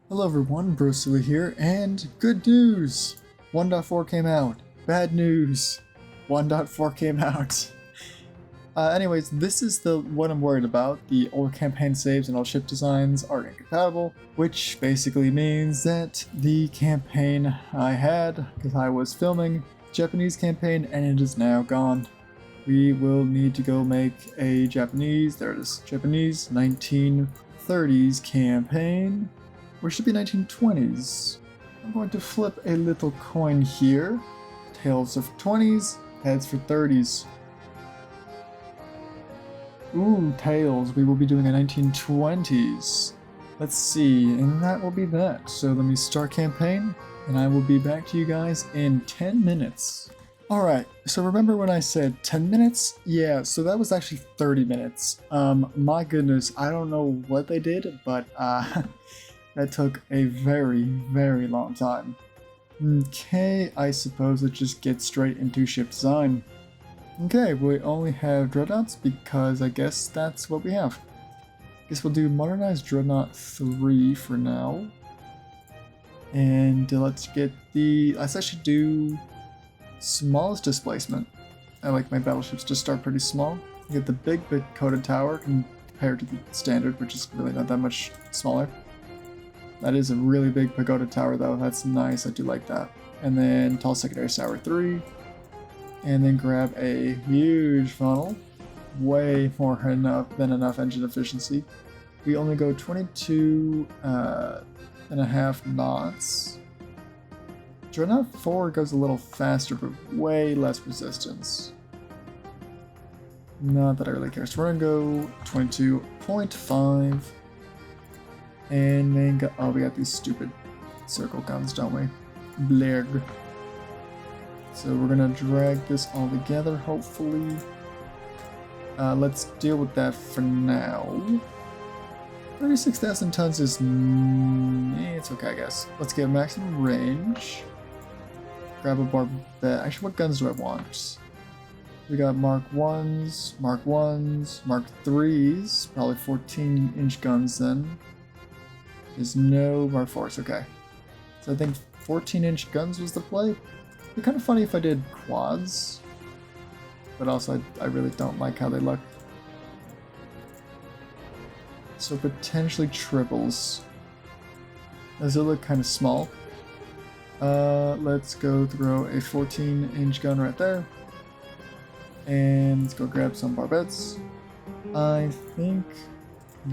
Hello everyone, BroSilly here, and good news! 1.4 came out. Bad news! 1.4 came out. Anyways, this is the what I'm worried about. The old campaign saves and old ship designs are incompatible, which basically means that the campaign I had, because I was filming Japanese campaign, and it is now gone. We will need to go make a Japanese 1930s campaign. Or should be 1920s. I'm going to flip a little coin here. Tails are for 20s, heads for 30s. Ooh, tails. We will be doing a 1920s. Let's see, and that will be that. So let me start campaign, and I will be back to you guys in 10 minutes. Alright, so remember when I said 10 minutes? Yeah, so that was actually 30 minutes. My goodness, I don't know what they did, but that took a very, very long time. Okay, I suppose let's just get straight into ship design. Okay, we only have Dreadnoughts because I guess that's what we have. Guess we'll do Modernized Dreadnought 3 for now. And let's actually do smallest displacement. I like my battleships to start pretty small. You get the big coated tower compared to the standard, which is really not that much smaller. That is a really big pagoda tower though, that's nice, I do like that. And then tall secondary tower 3. And then grab a huge funnel. Way more than enough engine efficiency. We only go 22.5 knots. Dreadnought 4 goes a little faster, but way less resistance. Not that I really care. So we're gonna go 22.5. And then we got these stupid circle guns, don't we? Blerg. So we're gonna drag this all together, hopefully. Let's deal with that for now. 36,000 tons is... it's okay, I guess. Let's get maximum range. Grab a barbette. Actually, what guns do I want? We got Mark 1s, Mark 1s, Mark 3s. Probably 14-inch guns then. There's no Mark 4s, okay. So I think 14-inch guns was the play. It'd be kind of funny if I did quads. But also, I really don't like how they look. So potentially triples. Those look kind of small. Let's go throw a 14-inch gun right there. And let's go grab some barbettes. I think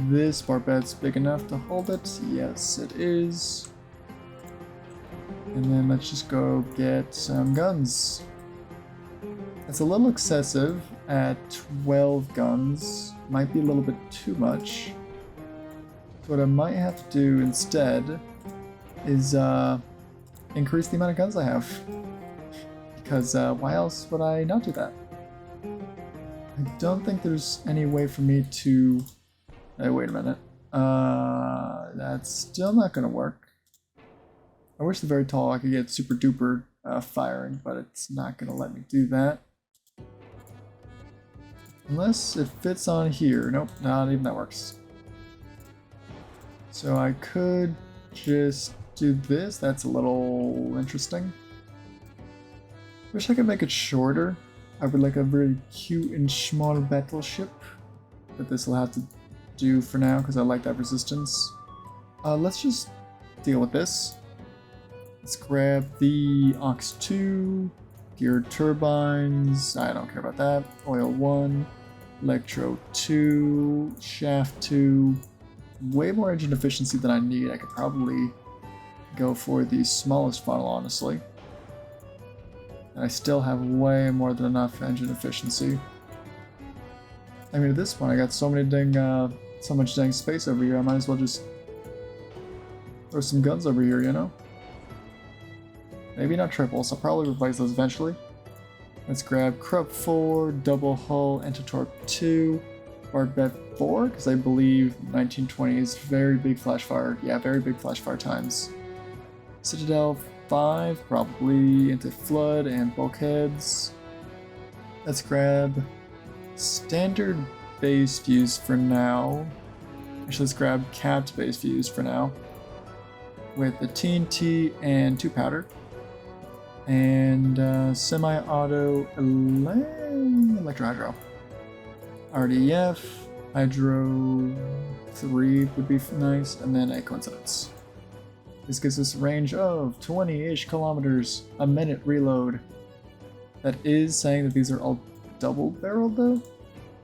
this barbette's big enough to hold it. Yes, it is. And then let's just go get some guns. It's a little excessive at 12 guns. Might be a little bit too much. So what I might have to do instead is increase the amount of guns I have. Because why else would I not do that? I don't think there's any way for me to... Hey, wait a minute. That's still not gonna work. I wish the very tall I could get super duper firing, but it's not gonna let me do that. Unless it fits on here. Nope, not even that works. So I could just do this. That's a little interesting. Wish I could make it shorter. I would like a very cute and small battleship, but this will have to do for now because I like that resistance. Let's just deal with this. Let's grab the Ox 2, geared turbines, I don't care about that, oil 1, electro 2, shaft 2, way more engine efficiency than I need. I could probably go for the smallest funnel, honestly. And I still have way more than enough engine efficiency. I mean, at this point, I got so much dang space over here, I might as well just throw some guns over here, you know? Maybe not triples, I'll probably replace those eventually. Let's grab Krupp 4, Double Hull, Antitorp 2, Barbette 4, because I believe 1920 is very big flash fire. Yeah, very big flash fire times. Citadel 5, probably anti-flood and bulkheads. Let's grab standard base views for now. Actually, let's grab capped base views for now. with the TNT and 2 powder. And semi-auto electro-hydro. RDF, hydro 3 would be nice, and then a coincidence. This gives us a range of 20-ish kilometers a minute reload. That is saying that these are all double-barreled though.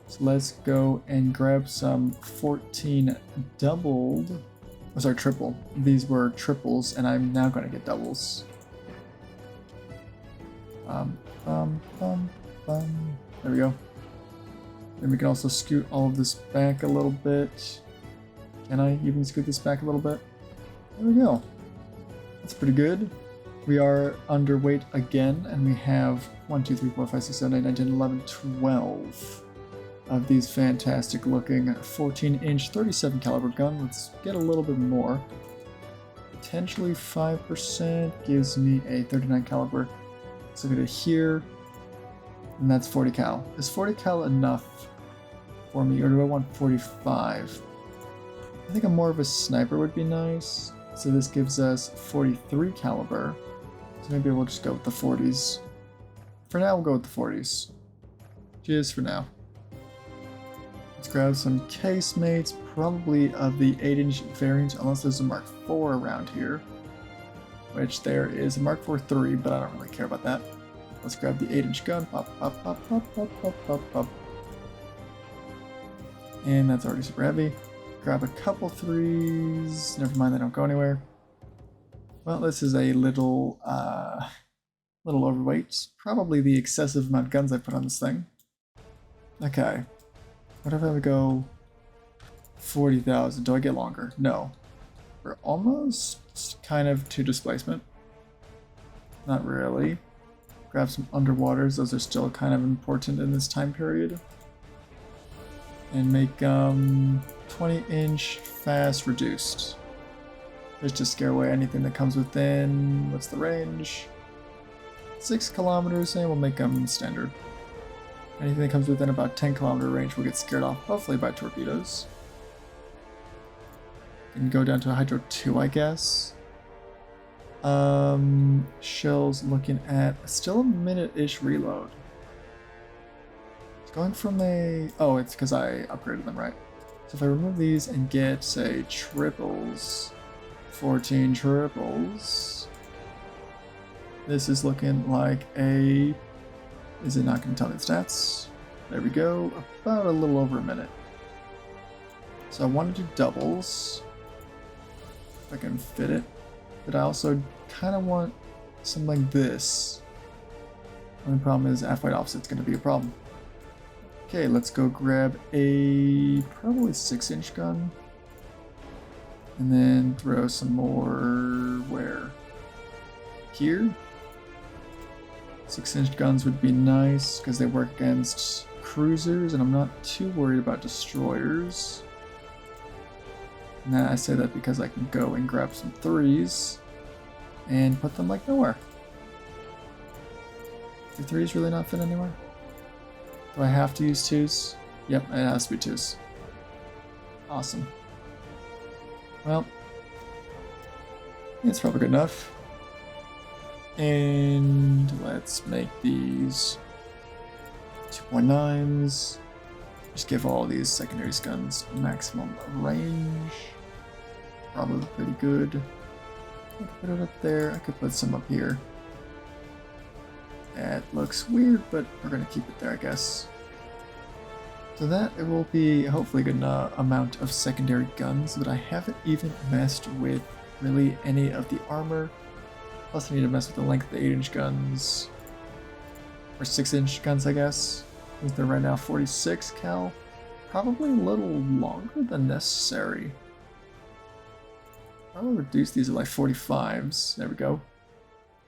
So let's go and grab some 14 doubled. Oh, sorry, triple. These were triples, and I'm now going to get doubles. There we go. Then we can also scoot all of this back a little bit. Can I even scoot this back a little bit? There we go. That's pretty good. We are underweight again, and we have 1, 2, 3, 4, 5, 6, 7, 8, 9, 10, 11, 12 of these fantastic looking 14-inch 37 caliber gun. Let's get a little bit more. Potentially 5% gives me a 39 caliber. Let's look at it here. And that's 40 cal. Is 40 cal enough for me, or do I want 45? I think a more of a sniper would be nice. So this gives us 43 caliber. So maybe we'll just go with the 40s. For now, we'll go with the 40s. Just for now. Let's grab some casemates, probably of the 8-inch variant, unless there's a Mark IV around here. Which there is a Mark IV 3, but I don't really care about that. Let's grab the 8-inch gun. Pop, pop, pop, pop, pop, pop, pop, pop. And that's already super heavy. Grab a couple 3s. Never mind, they don't go anywhere. Well, this is a little overweight. Probably the excessive amount of guns I put on this thing. Okay. What if I would go 40,000? Do I get longer? No. We're almost kind of to displacement. Not really. Grab some underwaters. Those are still kind of important in this time period. And make 20-inch fast reduced. Just to scare away anything that comes within. What's the range? 6 kilometers, and we'll make them standard. Anything that comes within about 10 kilometer range will get scared off, hopefully by torpedoes. And go down to a Hydro 2, I guess. Shells looking at still a minute-ish reload. It's going from a... Oh, it's because I upgraded them, right? So if I remove these and get, say, triples, 14 triples, this is looking like a... Is it not going to tell me the stats? There we go, about a little over a minute. So I want to do doubles, if I can fit it, but I also kind of want something like this. The only problem is F-White offset's going to be a problem. Okay, let's go grab a probably 6-inch gun, and then throw some more, where? Here? 6-inch guns would be nice because they work against cruisers, and I'm not too worried about destroyers. Now I say that because I can go and grab some 3s and put them like nowhere. Do 3s really not fit anywhere? Do I have to use 2s? Yep, it has to be 2s. Awesome. Well, it's probably good enough. And let's make these 2.9s. Just give all these secondary guns maximum range. Probably pretty good. I could put it up there. I could put some up here. That looks weird, but we're going to keep it there, I guess. So that it will be hopefully a good amount of secondary guns, but I haven't even messed with really any of the armor. Plus I need to mess with the length of the 8-inch guns. Or 6-inch guns, I guess. Since they're right now 46 cal. Probably a little longer than necessary. I'll reduce these to like 45s. There we go.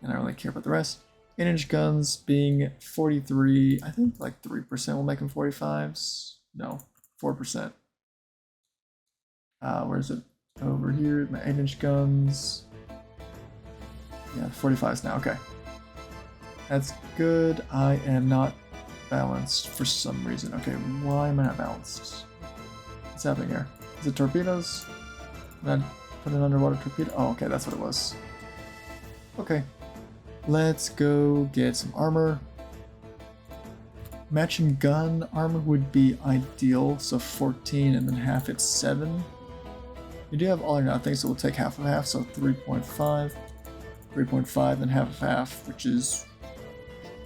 And I don't really care about the rest. 8-inch guns being 43. I think like 3% will make them 45s. No, 4%. Where is it? Over here, my 8-inch guns. Yeah, 45s now, okay. That's good. I am not balanced for some reason. Okay, why am I not balanced? What's happening here? Is it torpedoes? Put an underwater torpedo. Oh, okay, that's what it was. Okay. Let's go get some armor. Matching gun armor would be ideal, so 14 and then half it's 7. We do have all or nothing, so we'll take half of half, so 3.5. 3.5 and half of half, which is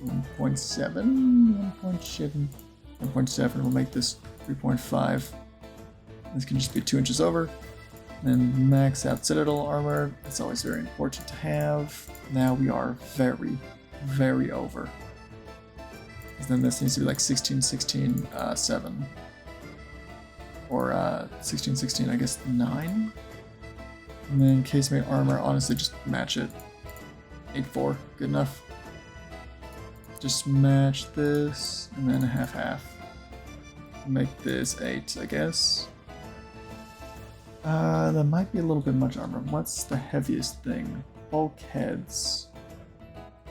1.7. 1.7. We'll make this 3.5. This can just be 2 inches over. And max out citadel armor. It's always very important to have. Now we are very, very over. Then this needs to be like 16, 16, 7. Or 16, 16, I guess 9. And then casemate armor, honestly, just match it. 8-4, good enough. Just match this, and then a half-half. Make this 8, I guess. That might be a little bit much armor. What's the heaviest thing? Bulkheads.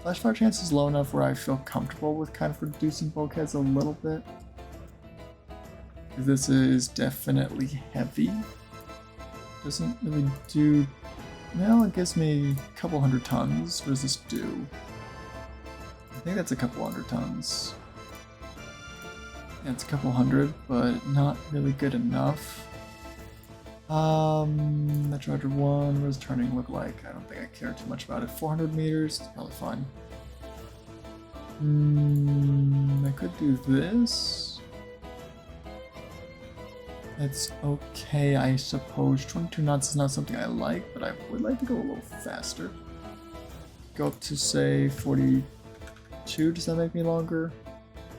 Flashfire chance is low enough where I feel comfortable with kind of reducing bulkheads a little bit. This is definitely heavy. Doesn't really do... Well, it gives me a couple hundred tons. What does this do? I think that's a couple hundred tons. Yeah, it's a couple hundred, but not really good enough. Metro 1, what does turning look like? I don't think I care too much about it. 400 meters, it's probably fine. I could do this. It's okay, I suppose. 22 knots is not something I like, but I would like to go a little faster. Go up to, say, 42. Does that make me longer?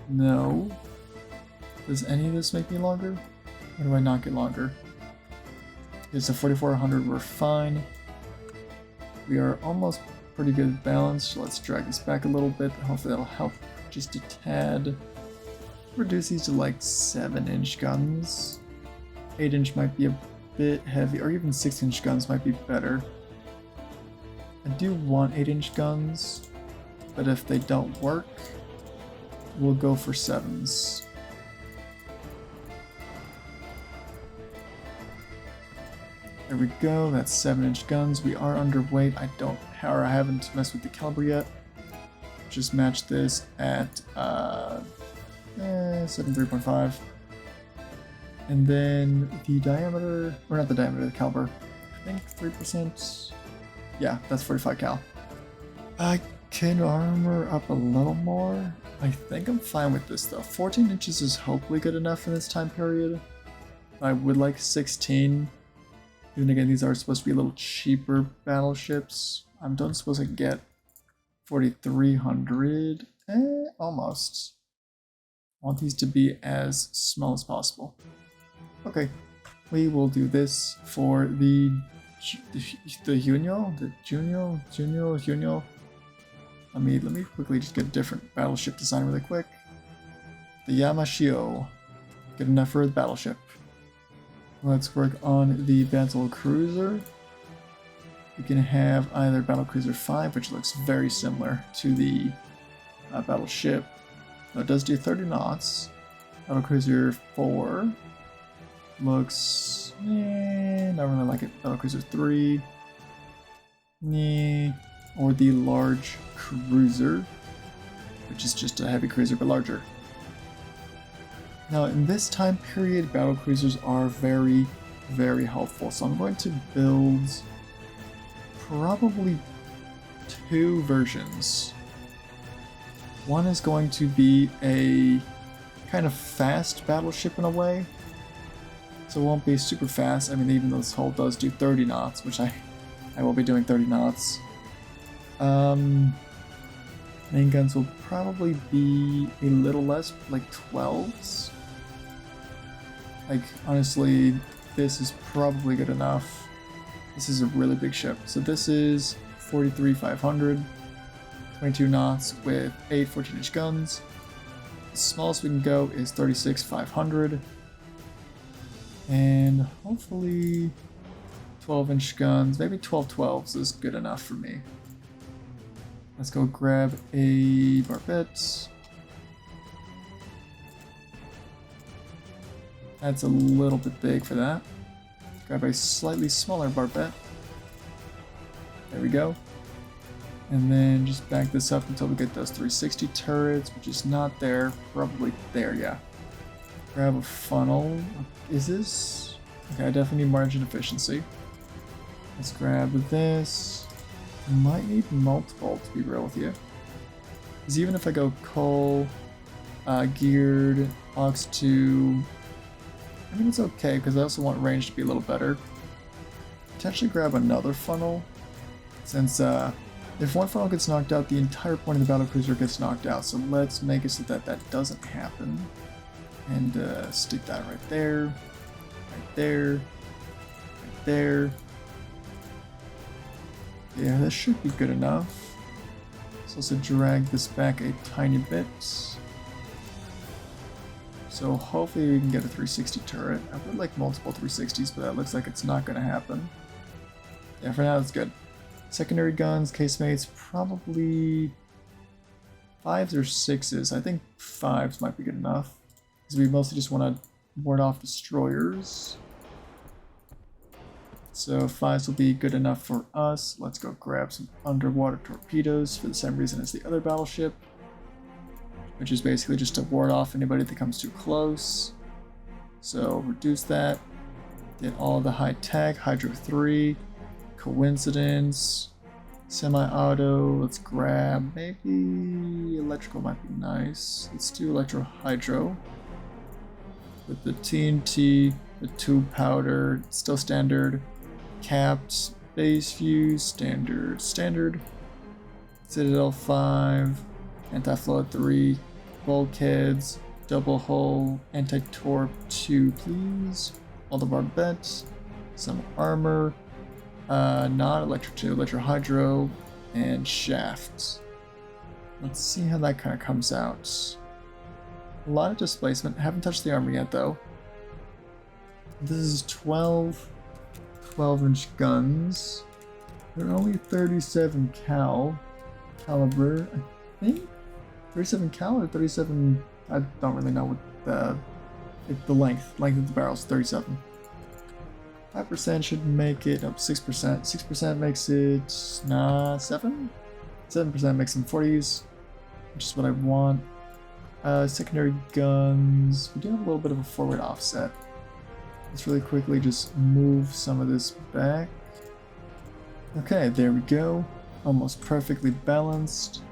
No. Does any of this make me longer? Or do I not get longer? It's a 4400, we're fine. We are almost pretty good balanced, so let's drag this back a little bit. Hopefully that'll help just a tad. Reduce these to like 7-inch guns. 8-inch might be a bit heavy, or even 6-inch guns might be better. I do want 8-inch guns, but if they don't work, we'll go for 7s. There we go, that's 7-inch guns. We are underweight. I haven't messed with the caliber yet. Just match this at 73.5. And then the diameter, or not the diameter, the caliber. I think 3%. Yeah, that's 45 cal. I can armor up a little more. I think I'm fine with this though. 14 inches is hopefully good enough in this time period. I would like 16. Even again, these are supposed to be a little cheaper battleships. I don't suppose I can get 4,300. Almost. I want these to be as small as possible. Okay, we will do this for the Junyo. Let me quickly just get a different battleship design really quick. The Yamashio. Good enough for the battleship. Let's work on the battle cruiser. We can have either Battlecruiser 5, which looks very similar to the battleship. Now it does do 30 knots. Battlecruiser 4 looks, not really like it. Battlecruiser 3, or the large cruiser, which is just a heavy cruiser but larger. Now in this time period, battlecruisers are very, very helpful. So I'm going to build probably 2 versions. One is going to be a kind of fast battleship in a way. So it won't be super fast. I mean, even though this hull does do 30 knots, which I will be doing 30 knots. Main guns will probably be a little less, like 12s. Like, honestly, this is probably good enough. This is a really big ship. So this is 43,500, 22 knots with 8 14-inch guns. The smallest we can go is 36,500. And hopefully 12-inch guns, maybe 12/12s is good enough for me. Let's go grab a barbette. That's a little bit big for that. Grab a slightly smaller barbette. There we go. And then just back this up until we get those 360 turrets, which is not there. Probably there, yeah. Grab a funnel. Is this? Okay, I definitely need margin efficiency. Let's grab this. Might need multiple, to be real with you. Because even if I go coal, geared, aux 2, I mean it's okay because I also want range to be a little better. Potentially grab another funnel, since if one funnel gets knocked out, the entire point of the battle cruiser gets knocked out. So let's make it so that that doesn't happen. And stick that right there, right there, right there. Yeah, that should be good enough. Let's also drag this back a tiny bit. So hopefully we can get a 360 turret. I would like multiple 360s, but that looks like it's not going to happen. Yeah, for now it's good. Secondary guns, casemates, probably 5s or 6s. I think 5s might be good enough. Because we mostly just want to ward off destroyers. So 5s will be good enough for us. Let's go grab some underwater torpedoes for the same reason as the other battleship, which is basically just to ward off anybody that comes too close. So reduce that. Get all the high tech, Hydro 3, coincidence, semi-auto. Let's grab maybe electrical might be nice. Let's do electro hydro with the TNT, the 2 powder, still standard. Capped, base fuse, standard, standard. Citadel 5, anti-flood 3, bulkheads, double hull, anti-torp 2, please. All the barbettes, some armor, not electro 2, electro hydro, and shafts. Let's see how that kind of comes out. A lot of displacement. Haven't touched the armor yet though. This is 12-inch guns. They're only 37 caliber, I think. 37 cal or 37. I don't really know what the length of the barrels. 37. 5% should make it up 6%. 6% makes it 7. 7% makes them 40s, which is what I want. Secondary guns. We do have a little bit of a forward offset. Let's really quickly just move some of this back. Okay, there we go. Almost perfectly balanced.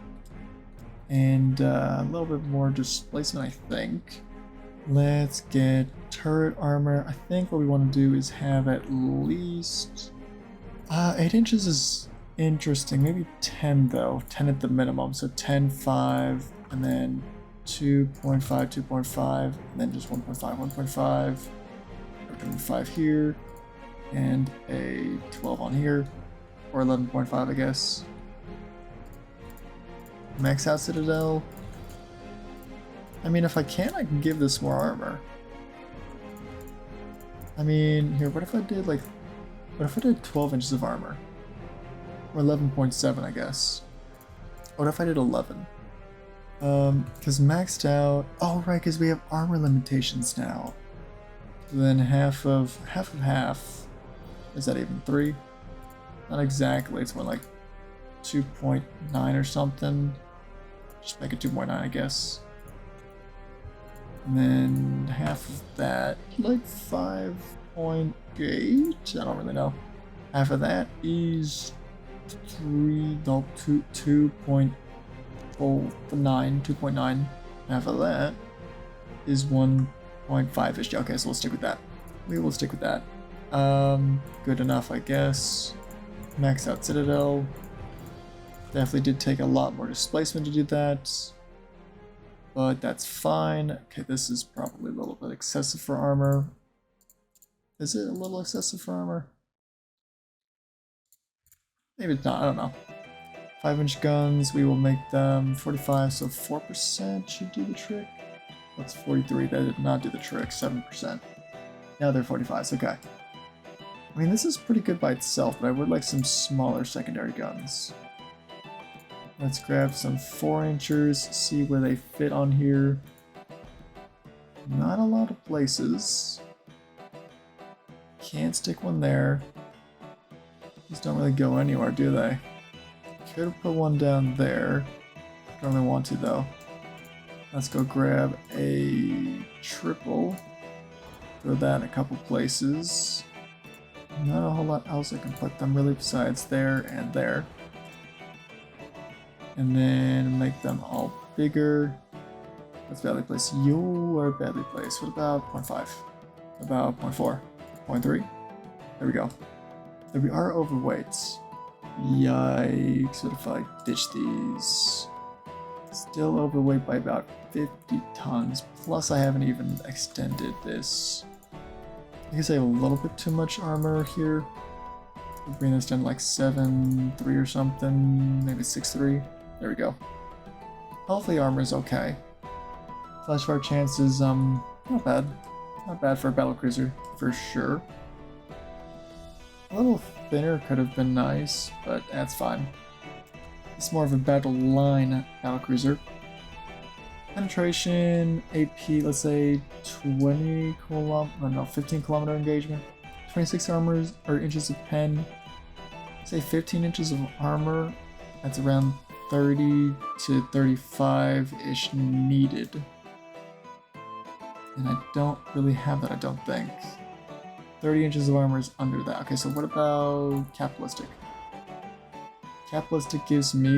And a little bit more displacement, I think. Let's get turret armor. I think what we want to do is have at least 8 inches is interesting. Maybe 10 though. 10 at the minimum. So 10, 5, and then 2.5, 2.5, and then just 1.5, 1.5. 5 here, and a 12 on here, or 11.5 I guess. Max out Citadel. I mean, if I can give this more armor. I mean, here, what if I did like, what if I did 12 inches of armor? Or 11.7 I guess. What if I did 11? Because maxed out, oh right, because we have armor limitations now. Then half of half, is that even 3? Not exactly, it's more like 2.9 or something. Just make it 2.9 I guess. And then half of that, like 5.8? I don't really know. Half of that is 2.9. 2.9. Half of that is 1.5-ish. Okay, so we'll stick with that. We will stick with that. Good enough, I guess. Max out Citadel. Definitely did take a lot more displacement to do that. But that's fine. Okay, this is probably a little bit excessive for armor. Is it a little excessive for armor? Maybe it's not, I don't know. 5-inch guns, we will make them 45, so 4% should do the trick. That's 43, that did not do the trick, 7%. Now they're 45s, okay. I mean, this is pretty good by itself, but I would like some smaller secondary guns. Let's grab some 4-inchers, see where they fit on here. Not a lot of places. Can't stick one there. These don't really go anywhere, do they? Could have put one down there. Don't really want to though. Let's go grab a triple. Throw that in a couple places. Not a whole lot else I can put them really besides there and there. And then make them all bigger. That's badly placed. You are badly placed. What about 0.5? About 0.4? 0.3? There we go. There we are overweight. Yikes, what if I ditch these? Still overweight by about 50 tons, plus I haven't even extended this. I guess I have a little bit too much armor here. We'll bring this down to like 7.3 or something, maybe 6.3. There we go. Hopefully armor is okay. Flash fire chances, not bad. Not bad for a battlecruiser, for sure. A little thinner could have been nice, but that's fine. It's more of a battle line battlecruiser. Penetration, AP, let's say 15 kilometer engagement. 26 armors or inches of pen. Say 15 inches of armor. That's around 30 to 35-ish needed. And I don't really have that, I don't think. 30 inches of armor is under that. Okay, so what about capitalistic? Capitalistic gives me,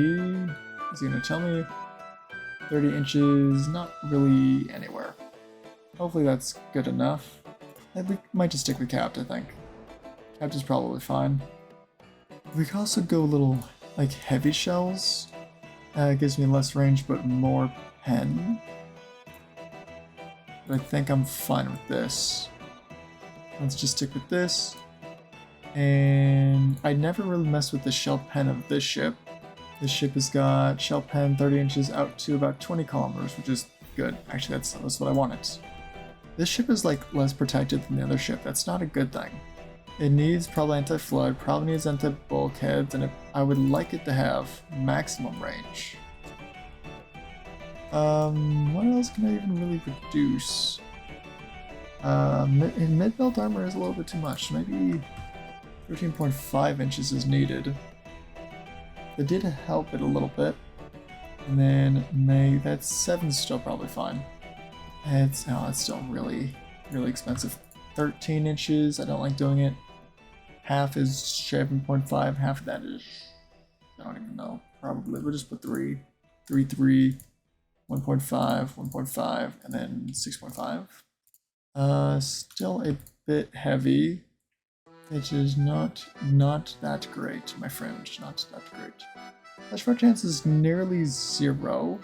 is he gonna tell me? 30 inches, not really anywhere. Hopefully that's good enough. We might just stick with capped, I think. Capped is probably fine. We could also go a little, like, heavy shells. It gives me less range, but more pen. But I think I'm fine with this. Let's just stick with this. And I never really messed with the shell pen of this ship. This ship has got shell pen 30 inches out to about 20 kilometers, which is good. Actually, that's what I wanted. This ship is like less protected than the other ship. That's not a good thing. It needs probably anti-flood, probably needs anti-bulkheads, and I would like it to have maximum range. What else can I even really reduce? Mid-belt armor is a little bit too much. Maybe 13.5 inches is needed. It did help it a little bit. And then that's 7 still probably fine. It's still really, really expensive. 13 inches, I don't like doing it. Half is 7.5, half of that is, I don't even know, probably. We'll just put 3, 3, 3, 1.5, 1.5, and then 6.5. Still a bit heavy, which is not that great, my friend, not that great. Flash fire chance is nearly 0.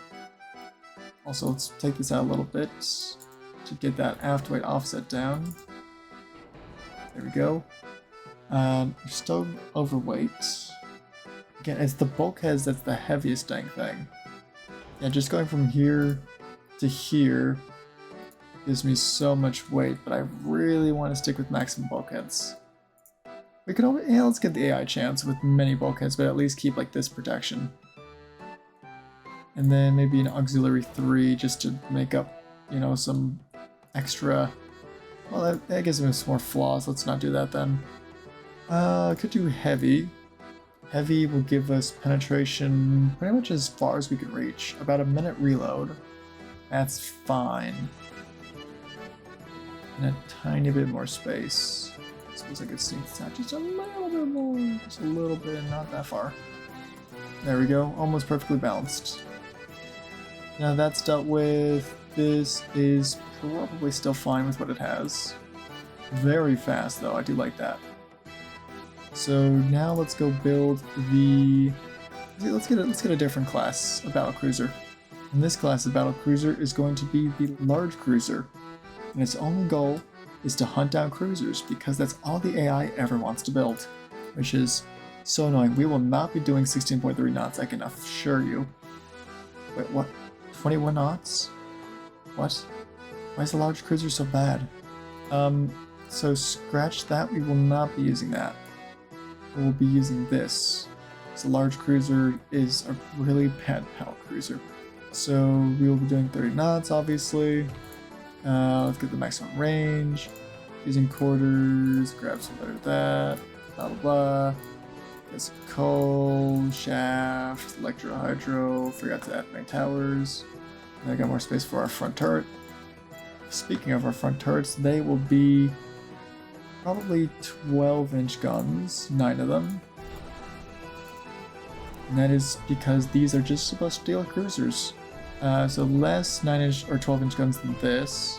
Also, let's take this out a little bit to get that aft weight offset down. There we go. We're still overweight. Again, it's the bulkheads that's the heaviest dang thing. Yeah, just going from here to here gives me so much weight, but I really want to stick with maximum bulkheads. We could always, let's get the AI chance with many bulkheads, but at least keep like this protection. And then maybe an auxiliary 3 just to make up, you know, some extra. Well, that gives me some more flaws. Let's not do that then. Could do heavy. Heavy will give us penetration pretty much as far as we can reach. About a minute reload. That's fine. And a tiny bit more space. I suppose I could sneak this out just a little bit more. Just a little bit, not that far. There we go. Almost perfectly balanced. Now that's dealt with. This is probably still fine with what it has. Very fast though, I do like that. So now let's go build the. Let's get a different class of battlecruiser. And this class of battlecruiser is going to be the large cruiser, and its only goal is to hunt down cruisers because that's all the AI ever wants to build, which is so annoying. We will not be doing 16.3 knots, I can assure you. Wait, what? 21 knots? What? Why is the large cruiser so bad? So scratch that. We will not be using that. We'll be using this. So large cruiser is a really bad battle cruiser. So we will be doing 30 knots, obviously. Let's get the maximum range. Using quarters, grab some better that, blah blah blah. There's coal, shaft, electro hydro, forgot to add my towers. And I got more space for our front turret. Speaking of our front turrets, they will be probably 12-inch guns, 9 of them. And that is because these are just celestial cruisers. So less 9-inch or 12-inch guns than this.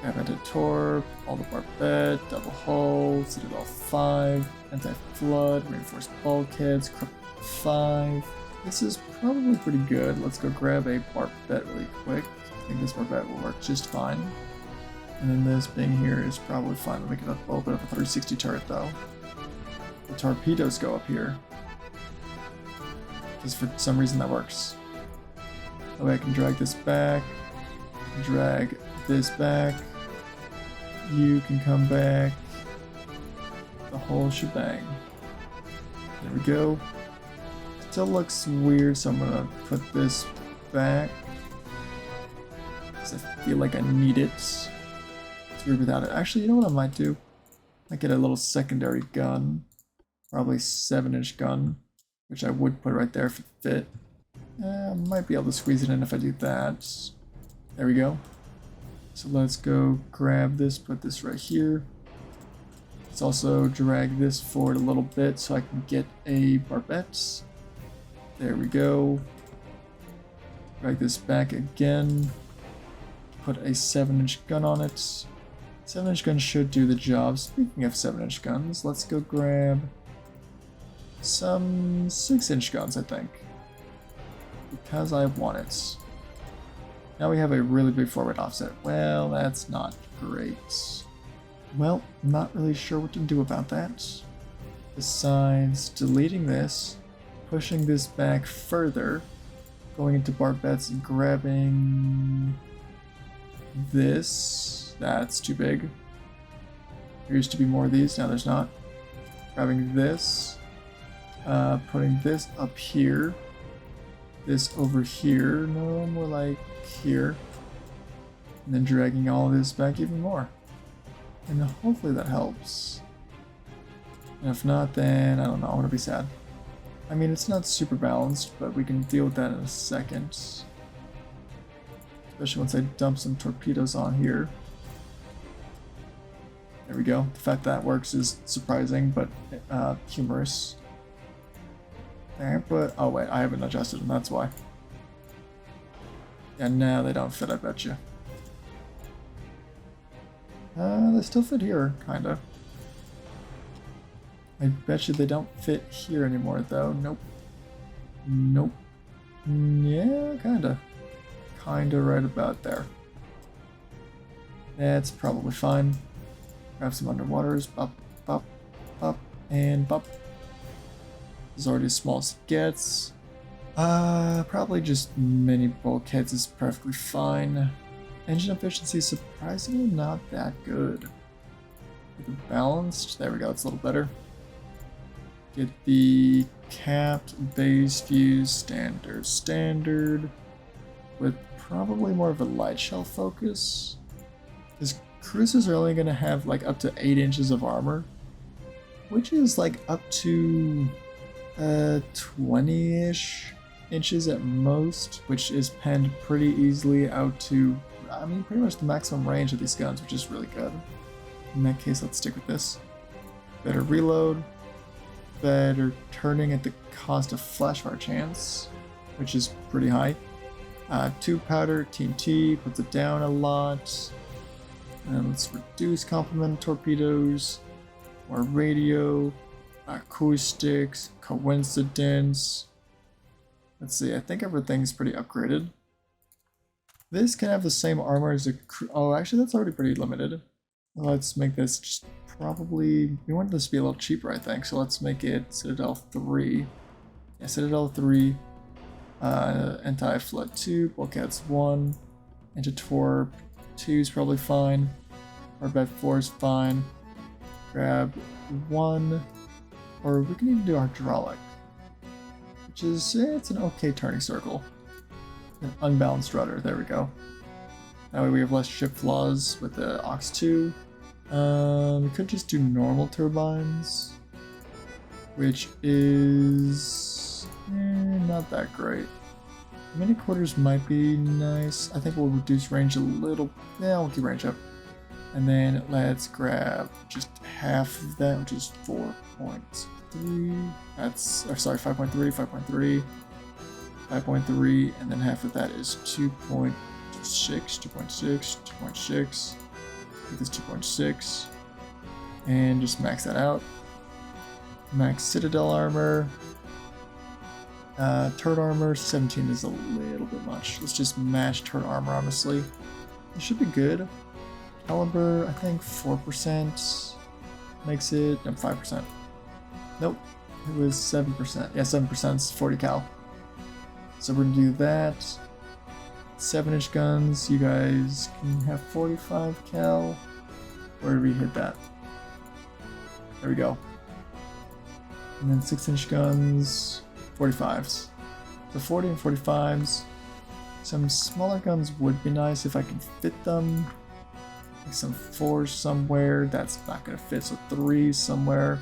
Advantage torp, all the barbette, double hull, Citadel 5, anti-flood, reinforced bulkheads, cripple 5. This is probably pretty good. Let's go grab a barbette really quick. I think this barbette will work just fine. And then this being here is probably fine. We'll make it a little bit of a 360 turret though. The torpedoes go up here. Because for some reason that works. Oh, I can drag this back. Drag this back. You can come back. The whole shebang. There we go. Still looks weird, so I'm gonna put this back. Because I feel like I need it. It's weird without it. Actually, you know what I might do? I might get a little secondary gun. Probably 7-inch gun. Which I would put right there if it fit. I might be able to squeeze it in if I do that. There we go. So let's go grab this, put this right here. Let's also drag this forward a little bit so I can get a barbette. There we go. Drag this back again. Put a 7-inch gun on it. 7-inch gun should do the job. Speaking of 7-inch guns, let's go grab some 6-inch guns, I think. Because I want it. Now we have a really big forward offset. Well, that's not great. Well, not really sure what to do about that. Besides deleting this, pushing this back further, going into barbettes and grabbing this. That's too big. There used to be more of these, now there's not. Grabbing this, putting this up here, this over here, no, more like here, and then dragging all of this back even more. And hopefully that helps. And if not, then I don't know, I'm gonna be sad. I mean, it's not super balanced, but we can deal with that in a second. Especially once I dump some torpedoes on here. There we go. The fact that works is surprising, but humorous. There, but oh wait, I haven't adjusted them, that's why. Yeah, no, they don't fit, I bet you. They still fit here, kinda. I bet you they don't fit here anymore, though. Nope. Nope. Yeah, kinda. Kinda right about there. That's probably fine. Grab some underwaters. Bop, bop, bop, and bop. This is already as small as it gets. Probably just mini bulkheads is perfectly fine. Engine efficiency is surprisingly not that good. Get it balanced. There we go, it's a little better. Get the capped base views standard with probably more of a light shell focus. Because cruisers are only going to have like up to 8 inches of armor, which is like up to 20-ish inches at most, which is penned pretty easily out to, I mean, pretty much the maximum range of these guns, which is really good. In that case, let's stick with this. Better reload, better turning at the cost of flashfire chance, which is pretty high. 2 powder, TNT, puts it down a lot. And let's reduce complement torpedoes, more radio, acoustics, coincidence. Let's see, I think everything's pretty upgraded. This can have the same armor as a oh, actually that's already pretty limited. Let's make this just probably, we want this to be a little cheaper, I think, so let's make it Citadel 3. Yeah, Citadel 3, anti-flood 2, bulkheads 1, anti-torp 2 is probably fine, barbette 4 is fine, grab 1, or we can even do hydraulic, which is, it's an okay turning circle. An unbalanced rudder, there we go. That way we have less ship flaws with the Ox 2. We could just do normal turbines, which is not that great. Mini quarters might be nice. I think we'll reduce range a little. Yeah, we'll keep range up. And then let's grab just half of that, which is 4.3. That's, or sorry, 5.3, 5.3, 5.3, and then half of that is 2.6, 2.6, 2.6. Make this 2.6, and just max that out. Max Citadel armor. Turret armor, 17 is a little bit much. Let's just mash turret armor, honestly. It should be good. Caliber, I think 4% makes it, no, 5%. Nope, it was 7%. Yeah, 7% is 40 cal. So we're gonna do that. 7-inch guns, you guys can have 45 cal. Where did we hit that? There we go. And then 6-inch guns, 45s. So 40 and 45s. Some smaller guns would be nice if I can fit them. Like some 4s somewhere, that's not gonna fit, so 3s somewhere.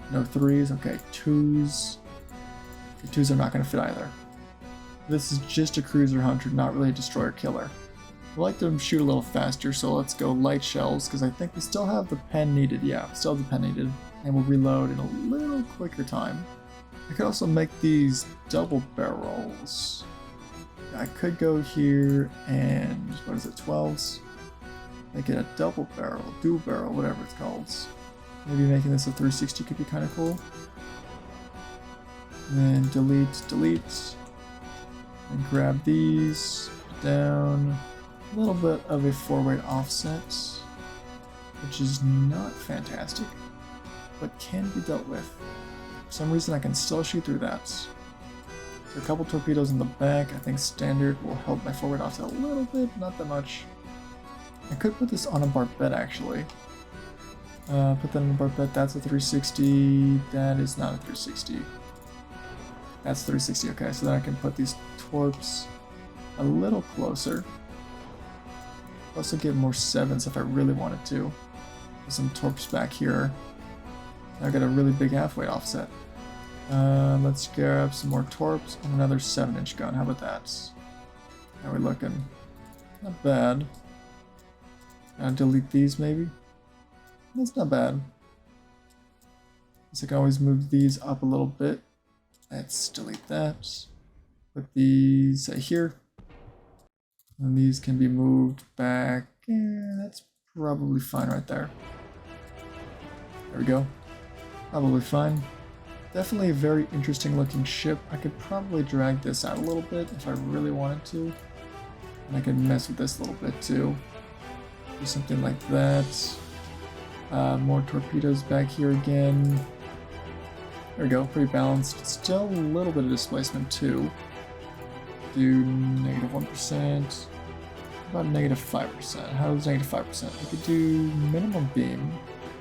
No 3s, okay, 2s. Okay, 2s are not gonna fit either. This is just a cruiser hunter, not really a destroyer killer. I like them shoot a little faster, so let's go light shells, because I think we still have the pen needed. Yeah, we still have the pen needed, and we'll reload in a little quicker time. I could also make these double barrels. I could go here and, what is it, 12s? Make it a double barrel, dual barrel, whatever it's called. Maybe making this a 360 could be kind of cool. And then delete, delete. And grab these down. A little bit of a 4-weight offset, which is not fantastic, but can be dealt with. For some reason I can still shoot through that. So a couple torpedoes in the back. I think standard will help my 4-weight offset a little bit, not that much. I could put this on a barbette actually. Put that on a barbette, that's a 360, that is not a 360. That's 360, okay, so then I can put these torps a little closer. Also get more 7s if I really wanted to. Put some torps back here. I got a really big half-weight offset. Let's grab some more torps and another 7-inch gun, how about that? How are we looking? Not bad. Delete these maybe? That's not bad. So I can always move these up a little bit. Let's delete that. Put these here. And these can be moved back. Yeah, that's probably fine right there. There we go. Probably fine. Definitely a very interesting looking ship. I could probably drag this out a little bit if I really wanted to. And I could mess with this a little bit too. Do something like that. More torpedoes back here again. There we go, pretty balanced. Still a little bit of displacement too. Do -1%. About -5%. How's -5%? I could do minimum beam.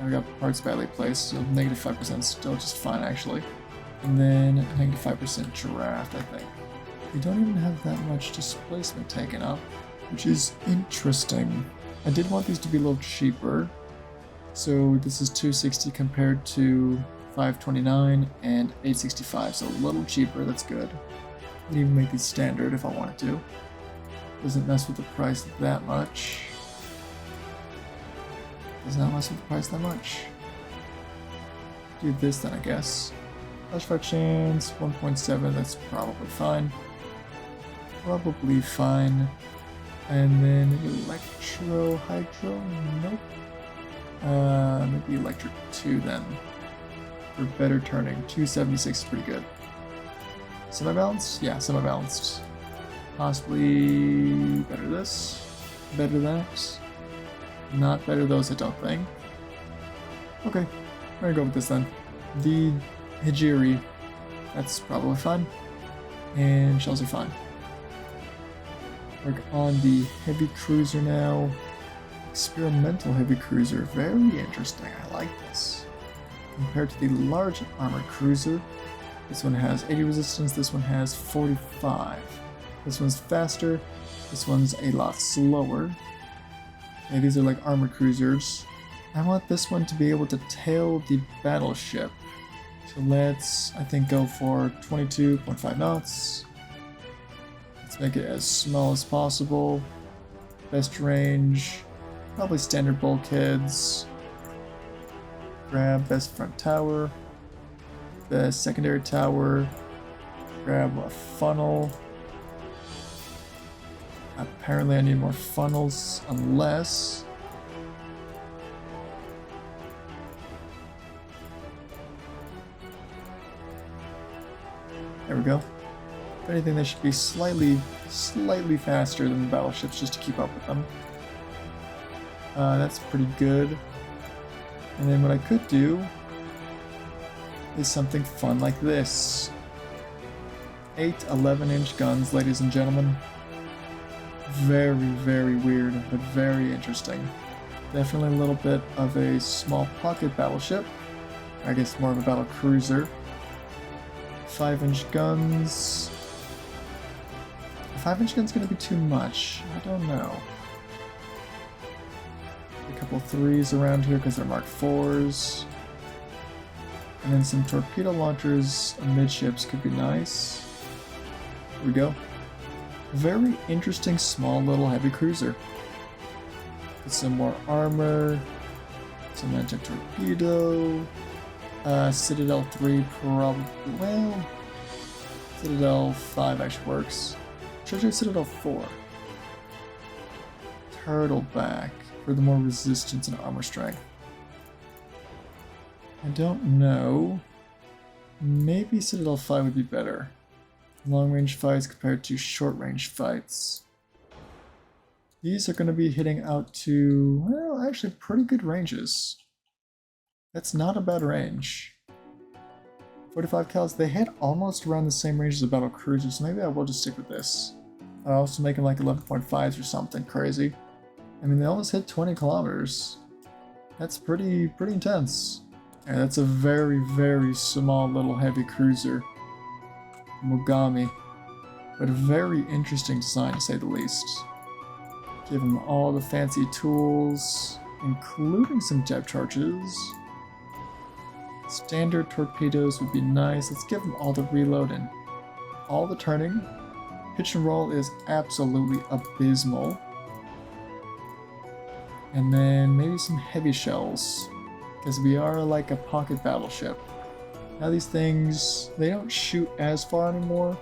I got parts badly placed, so -5% is still just fine actually. And then -5% draft, I think. We don't even have that much displacement taken up, which is interesting. I did want these to be a little cheaper. So this is 260 compared to 529 and 865, so a little cheaper, that's good. I could even make these standard if I wanted to. Doesn't mess with the price that much. Does not mess with the price that much. Do this then, I guess. Flashfire chance, 1.7, that's probably fine. Probably fine. And then hydro, nope. Maybe electric 2 then. For better turning, 276 is pretty good. Semi-balanced? Yeah, semi-balanced. Possibly better this, better that. Not better those, I don't think. Okay, I'm gonna go with this then. The Hijiri, that's probably fine. And shells are fine. Work on the heavy cruiser now. Experimental heavy cruiser, very interesting, I like this. Compared to the large armored cruiser, this one has 80 resistance, this one has 45. This one's faster, this one's a lot slower. Okay, these are like armored cruisers. I want this one to be able to tail the battleship. So let's, I think, go for 22.5 knots. Let's make it as small as possible. Best range, probably standard bulkheads. Grab best front tower. Best secondary tower. Grab a funnel. Apparently I need more funnels, unless... There we go. If anything, they should be slightly faster than the battleships just to keep up with them. That's pretty good. And then what I could do is something fun like this. 8 11-inch guns, ladies and gentlemen. Very, very weird, but very interesting. Definitely a little bit of a small pocket battleship. I guess more of a battle cruiser. 5-inch guns. A 5-inch gun's gonna be too much. I don't know. A couple 3s around here because they're Mark 4s. And then some torpedo launchers amidships could be nice. Here we go. Very interesting small little heavy cruiser. With some more armor. Some anti-torpedo. Citadel 3 probably, well, Citadel 5 actually works. Should I Citadel 4? Turtleback for the more resistance and armor strength. I don't know. Maybe Citadel 5 would be better. Long range fights compared to short range fights. These are going to be hitting out to, well, actually pretty good ranges. That's not a bad range. 45 cals, they hit almost around the same range as the battle cruisers, so maybe I will just stick with this. I'll also make them like 11.5s or something crazy. I mean, they almost hit 20 kilometers. That's pretty intense. Yeah, that's a very, very small little heavy cruiser. Mogami. But a very interesting design to say the least. Give them all the fancy tools, including some depth charges. Standard torpedoes would be nice. Let's give them all the reload and all the turning. Pitch and roll is absolutely abysmal. And then maybe some heavy shells, because we are like a pocket battleship. Now these things, they don't shoot as far anymore.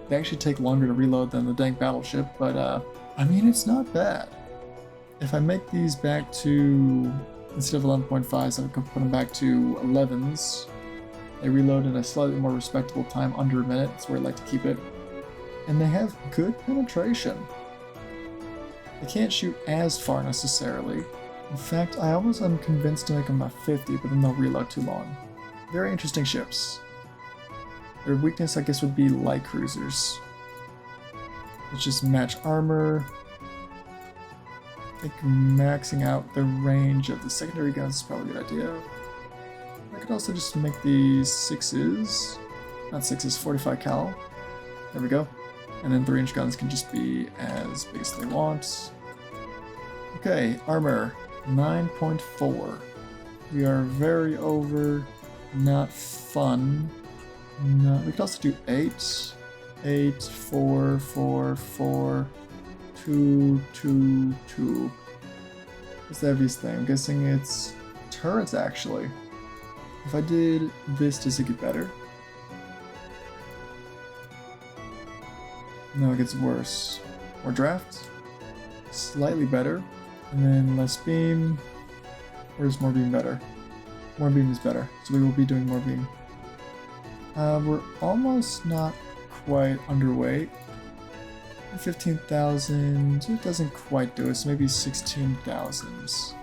They actually take longer to reload than the dang battleship, but I mean, it's not bad. If I make these back to, instead of 11.5s, I could put them back to 11s. They reload in a slightly more respectable time, under a minute. That's where I like to keep it. And they have good penetration. They can't shoot as far necessarily. In fact, I almost am convinced to make them a 50, but then they'll reload too long. Very interesting ships. Their weakness, I guess, would be light cruisers. Let's just match armor. I think maxing out the range of the secondary guns is probably a good idea. I could also just make these 6s. Not 6s, 45 cal. There we go. And then 3-inch guns can just be as big as they want. Okay, armor. 9.4. We are very over. Not fun. No, we could also do 8. 8, 4, 4, 4, 2, 2, 2. What's the heaviest thing? I'm guessing it's turrets, actually. If I did this, does it get better? No, it gets worse. More draft? Slightly better. And then less beam. Or is more beam better? More beam is better, so we will be doing more beam. We're almost not quite underweight. 15,000, it doesn't quite do it, so maybe 16,000. Some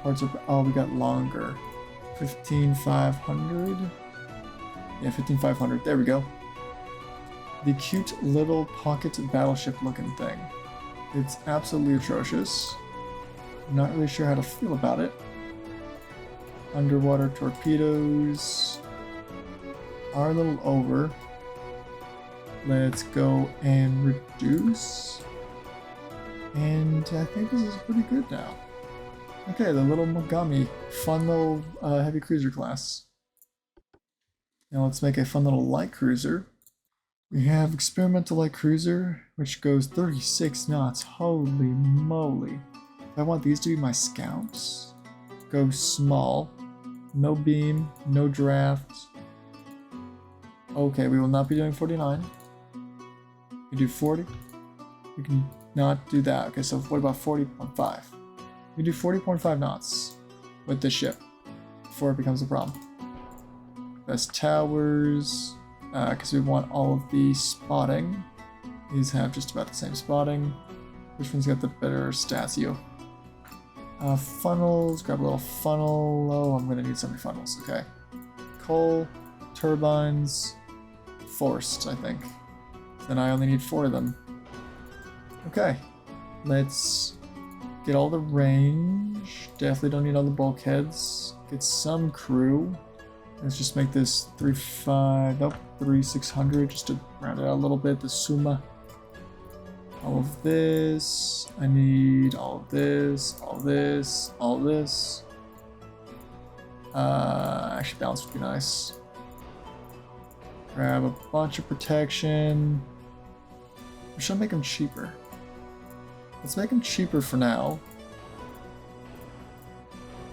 parts are, oh, we got longer. 15,500? Yeah, 15,500, there we go. The cute little pocket battleship looking thing. It's absolutely atrocious. I'm not really sure how to feel about it. Underwater torpedoes are a little over. Let's go and reduce. And I think this is pretty good now. Okay, the little Mogami. Fun little heavy cruiser class. Now let's make a fun little light cruiser. We have experimental light cruiser, which goes 36 knots. Holy moly. If I want these to be my scouts, go small. No beam, no draft. Okay, we will not be doing 49. We do 40. We can not do that. Okay, so what about 40.5? We do 40.5 knots with this ship before it becomes a problem. Best towers, because we want all of the spotting. These have just about the same spotting. Which one's got the better stats? You. Funnels, grab a little funnel. Oh, I'm gonna need so many funnels. Okay. Coal, turbines, forced, I think. Then I only need 4 of them. Okay. Let's get all the range. Definitely don't need all the bulkheads. Get some crew. Let's just make this 3,600 just to round it out a little bit. The Suma. All of this. I need all of this, all of this, all of this. Actually, balance would be nice. Grab a bunch of protection. We should make them cheaper. Let's make them cheaper for now.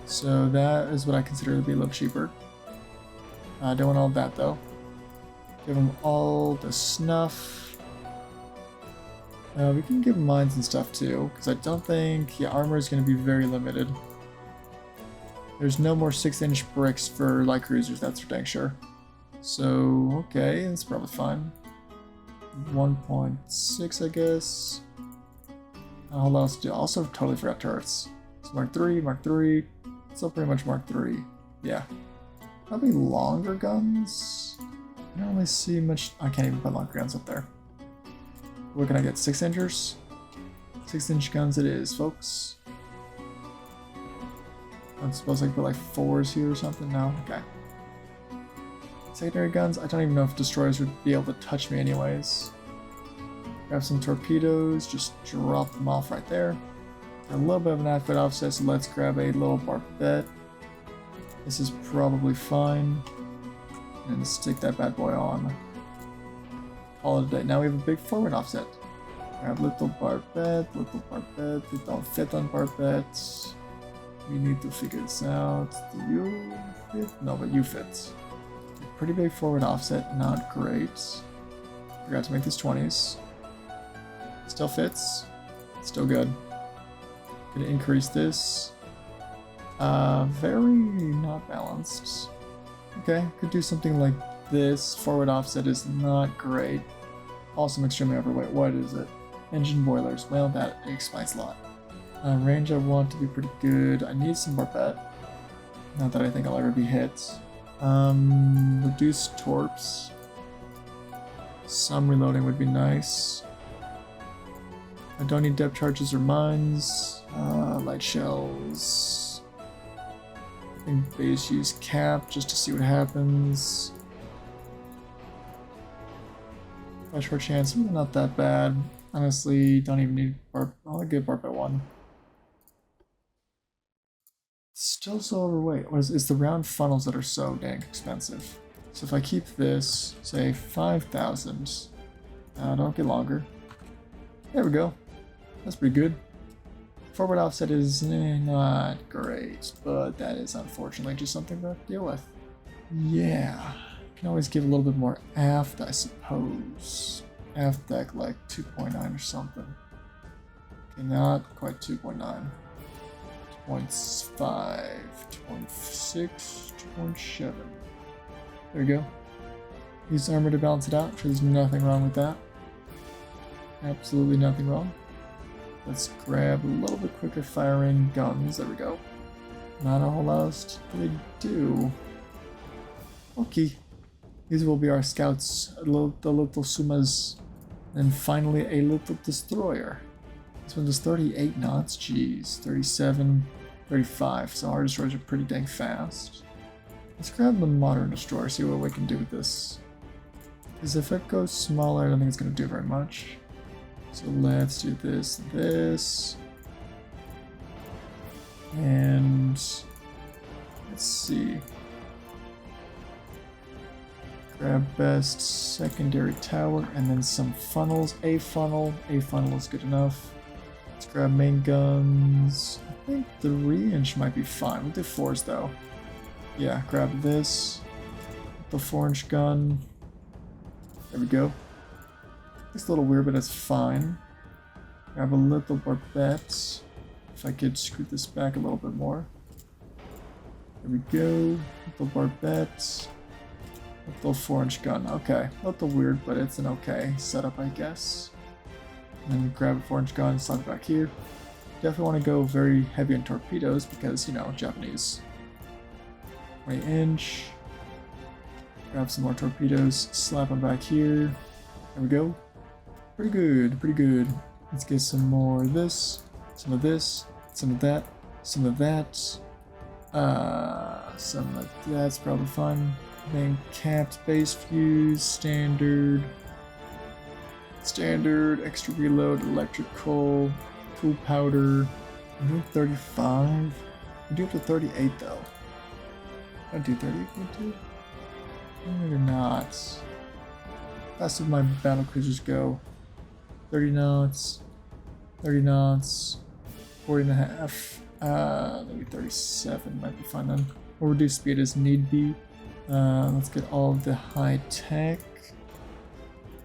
So that is what I consider to be a little cheaper. I don't want all that though. Give them all the snuff. We can give them mines and stuff too, because I don't think, yeah, armor is going to be very limited. There's no more 6-inch bricks for light cruisers, that's for dang sure. So, okay, that's probably fine. 1.6, I guess. What else to do? Also, totally forgot turrets. So Mark 3, Mark 3. Still pretty much Mark 3. Yeah. Probably longer guns. I don't really see much. I can't even put longer guns up there. What can I get? 6-inchers? 6-inch guns it is, folks. I suppose I can put like 4s here or something. No? Okay. Secondary guns? I don't even know if destroyers would be able to touch me anyways. Grab some torpedoes, just drop them off right there. A little bit of an adequate offset, so let's grab a little barbette. This is probably fine. And stick that bad boy on. Call it a day. Now we have a big forward offset. Grab little barbette, they don't fit on barbettes. We need to figure this out. Do you fit? No, but you fit. Pretty big forward offset, not great. Forgot to make these 20s. Still fits. Still good. Gonna increase this. Very not balanced. Okay, could do something like this. Forward offset is not great. Also, I'm extremely overweight. What is it? Engine boilers. Well, that explains a lot. Range I want to be pretty good. I need some barbette. Not that I think I'll ever be hit. Reduce torps. Some reloading would be nice. I don't need depth charges or mines. Light shells. I think base use cap just to see what happens. Short chance, not that bad. Honestly, don't even need I'll get barbette 1. Still so overweight. It's the round funnels that are so dang expensive. So if I keep this, say 5,000, don't get longer. There we go. That's pretty good. Forward offset is not great, but that is unfortunately just something to deal with. Yeah, can always give a little bit more aft, I suppose. Aft deck like 2.9 or something. Okay, not quite 2.9. 2.5, 2.6, 2.7. There we go. Use armor to balance it out. I'm sure there's nothing wrong with that. Absolutely nothing wrong. Let's grab a little bit quicker firing guns. There we go. Not a whole lot else to really do. Okay. These will be our scouts, the little Sumas. And finally a little destroyer. This one does 38 knots, jeez. 37, 35, so our destroyers are pretty dang fast. Let's grab the modern destroyer, see what we can do with this. Because if it goes smaller, I don't think it's going to do very much. So let's do this and this. And let's see. Grab best secondary tower and then some funnels. A funnel is good enough. Let's grab main guns. I think 3-inch might be fine. We'll do 4s though. Yeah, grab this. The 4-inch gun. There we go. It's a little weird, but it's fine. Grab a little barbette. If I could scoot this back a little bit more. There we go. Little barbette. Little 4-inch gun. Okay. A little weird, but it's an okay setup, I guess. And then grab a 4-inch gun, slide it back here. Definitely want to go very heavy on torpedoes because, you know, Japanese. 20-inch. Grab some more torpedoes, slap them back here. There we go. Pretty good, pretty good. Let's get some more of this, some of this, some of that, some of that. Some of that's probably fine. Then capped base fuse, standard, extra reload, electrical, cool powder. I'm doing 35. We do up to 38 though. I do 38, too. Maybe not. Fast as my battle cruisers go. 30 knots, 30 knots, 40 and a half, maybe 37 might be fine then. We'll reduce speed as need be. Let's get all of the high tech.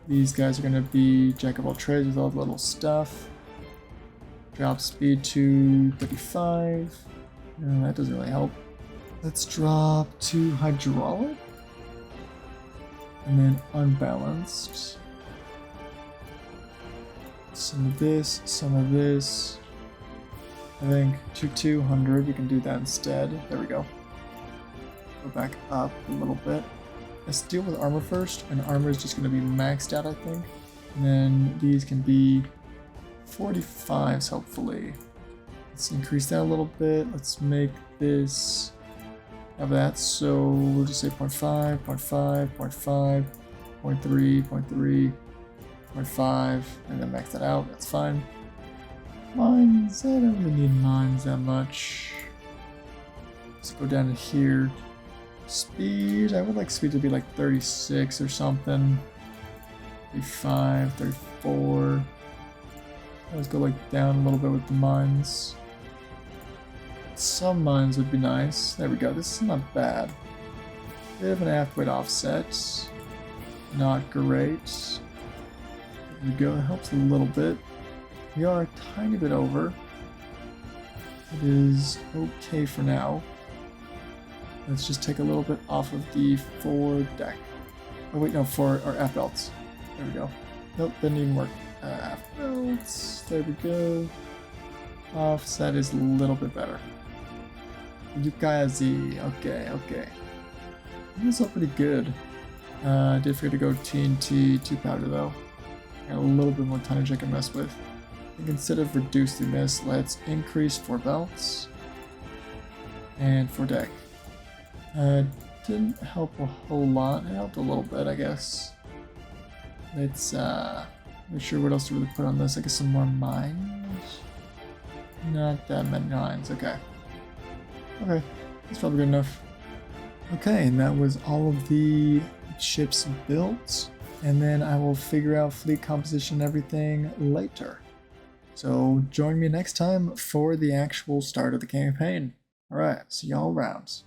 These guys are going to be jack of all trades with all the little stuff. Drop speed to 35. No, that doesn't really help. Let's drop to hydraulic. And then unbalanced. Some of this, some of this. I think to 200, you can do that instead. There we go. Go back up a little bit. Let's deal with armor first, and armor is just going to be maxed out, I think. And then these can be 45s, hopefully. Let's increase that a little bit. Let's make this have that. So we'll just say 0.5, 0.5, 0.5, 0.3, 0.3, 0.5, and then max that out. That's fine. Mines, I don't really need mines that much. Let's go down to here. Speed, I would like speed to be like 36 or something. 35, 34. Let's go like down a little bit with the mines. Some mines would be nice. There we go, this is not bad. Bit of an aft weight offset. Not great. There we go, it helps a little bit. We are a tiny bit over. It is okay for now. Let's just take a little bit off of the fore deck. Oh wait, no, for our aft belts. There we go. Nope, didn't even work. Aft belts. There we go. Offset is a little bit better. Yukayazi. Okay, okay. This is all pretty good. Did forget to go TNT 2 powder though. Got a little bit more tonnage I can mess with. I think instead of reducing this, let's increase 4 belts and 4 deck. Didn't help a whole lot. It helped a little bit, I guess. Let's make sure what else to really put on this. I guess some more mines. Not that many mines. Okay. Okay, that's probably good enough. Okay, and that was all of the ships built. And then I will figure out fleet composition and everything later. So join me next time for the actual start of the campaign. Alright, see y'all around.